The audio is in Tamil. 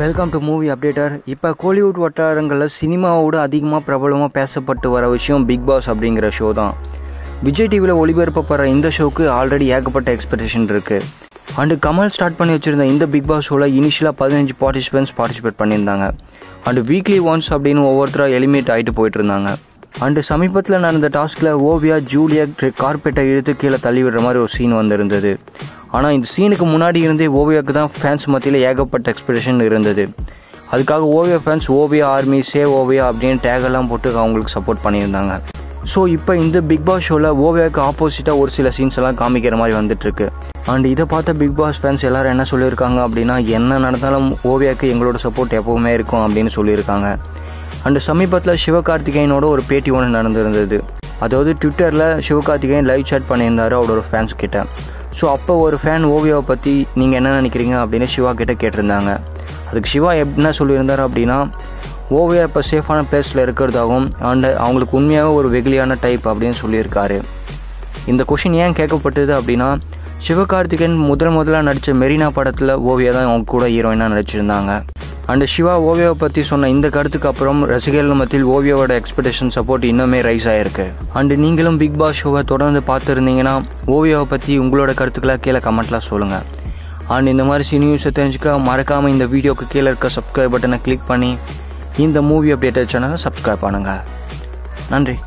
Welcome to movie updater. இப்போ கோலிவுட் வட்டாரங்களில் சினிமாவோட அதிகமாக பிரபலமாக பேசப்பட்டு வர விஷயம் பிக் பாஸ் அப்படிங்கிற ஷோ தான். விஜய் டிவியில் ஒளிபரப்பப்படுற இந்த ஷோக்கு ஆல்ரெடி ஏகப்பட்ட எக்ஸ்பெக்டேஷன் இருக்குது. அண்டு கமல் ஸ்டார்ட் பண்ணி வச்சுருந்த இந்த பிக் பாஸ் ஷோவில் இனிஷியலாக 15 பார்ட்டிசிபென்ட்ஸ் பார்ட்டிசிபேட் பண்ணியிருந்தாங்க. அண்டு வீக்லி ஒன்ஸ் அப்படின்னு ஒவ்வொருத்தராக எலிமினேட் ஆகிட்டு போயிட்டு இருந்தாங்க. அண்டு சமீபத்தில் நடந்த டாஸ்கில் ஓவியா ஜூலியா கார்பெட்டை இழுத்து கீழே தள்ளி விடுற மாதிரி ஒரு சீன் வந்திருந்தது. ஆனால் இந்த சீனுக்கு முன்னாடி இருந்தே ஓவியாவுக்கு தான் ஃபேன்ஸ் மத்தியில் ஏகப்பட்ட எக்ஸ்பெக்டேஷன் இருந்தது. அதுக்காக Oviya fans Oviya army save Oviya அப்படின்னு டேகெல்லாம் போட்டு அவங்களுக்கு சப்போர்ட் பண்ணியிருந்தாங்க. ஸோ இப்போ இந்த பிக் பாஸ் ஷோவில் ஓவியாவுக்கு ஆப்போசிட்டாக ஒரு சில சீன்ஸ் எல்லாம் காமிக்கிற மாதிரி வந்துட்டுருக்கு. அண்ட் இதை பார்த்த பிக் பாஸ் ஃபேன்ஸ் எல்லோரும் என்ன சொல்லியிருக்காங்க அப்படின்னா, என்ன நடந்தாலும் ஓவியாவுக்கு எங்களோட சப்போர்ட் எப்போவுமே இருக்கும் அப்படின்னு சொல்லியிருக்காங்க. அண்டு சமீபத்தில் சிவகார்த்திகேயனோட ஒரு பேட்டி ஒன்று நடந்திருந்தது. அதாவது ட்விட்டரில் சிவகார்த்திகேயன் லைவ் சாட் பண்ணியிருந்தார் அவரோட ஃபேன்ஸ் கிட்ட. ஸோ அப்போ ஒரு ஃபேன் ஓவியாவை பற்றி நீங்கள் என்ன நினைக்கிறீங்க அப்படின்னு சிவா கிட்டே கேட்டிருந்தாங்க. அதுக்கு சிவா என்ன சொல்லியிருந்தார் அப்படின்னா, ஓவியா இப்போ சேஃபான பிளேஸில் இருக்கிறதாகவும் அண்ட் அவங்களுக்கு உண்மையாகவே ஒரு வெகுலியான டைப் அப்படின்னு சொல்லியிருக்காரு. இந்த கொஷின் ஏன் கேட்கப்பட்டது அப்படின்னா, சிவகார்த்திகேயன் முதலாக நடித்த மெரினா படத்தில் ஓவியா தான் அவங்க கூட ஹீரோயினாக நடிச்சிருந்தாங்க. அண்டு சிவா ஓவியாவை பற்றி சொன்ன இந்த கருத்துக்கு அப்புறம் ரசிகர்கள் மத்தியில் ஓவியாவோட எக்ஸ்பெக்டேஷன் சப்போர்ட் இன்னுமே ரைஸ் ஆகிருக்கு. அண்டு நீங்களும் பிக் பாஸ் ஷோவை தொடர்ந்து பார்த்துருந்தீங்கன்னா ஓவியாவை பற்றி உங்களோட கருத்துக்களை கீழே கமெண்ட்லாம் சொல்லுங்கள். அண்ட் இந்த மாதிரி நியூஸை தெரிஞ்சுக்க மறக்காமல் இந்த வீடியோக்கு கீழே இருக்க சப்ஸ்கிரைப் பட்டனை கிளிக் பண்ணி இந்த மூவி அப்டேட்டர் சேனலை சப்ஸ்கிரைப் பண்ணுங்கள். நன்றி.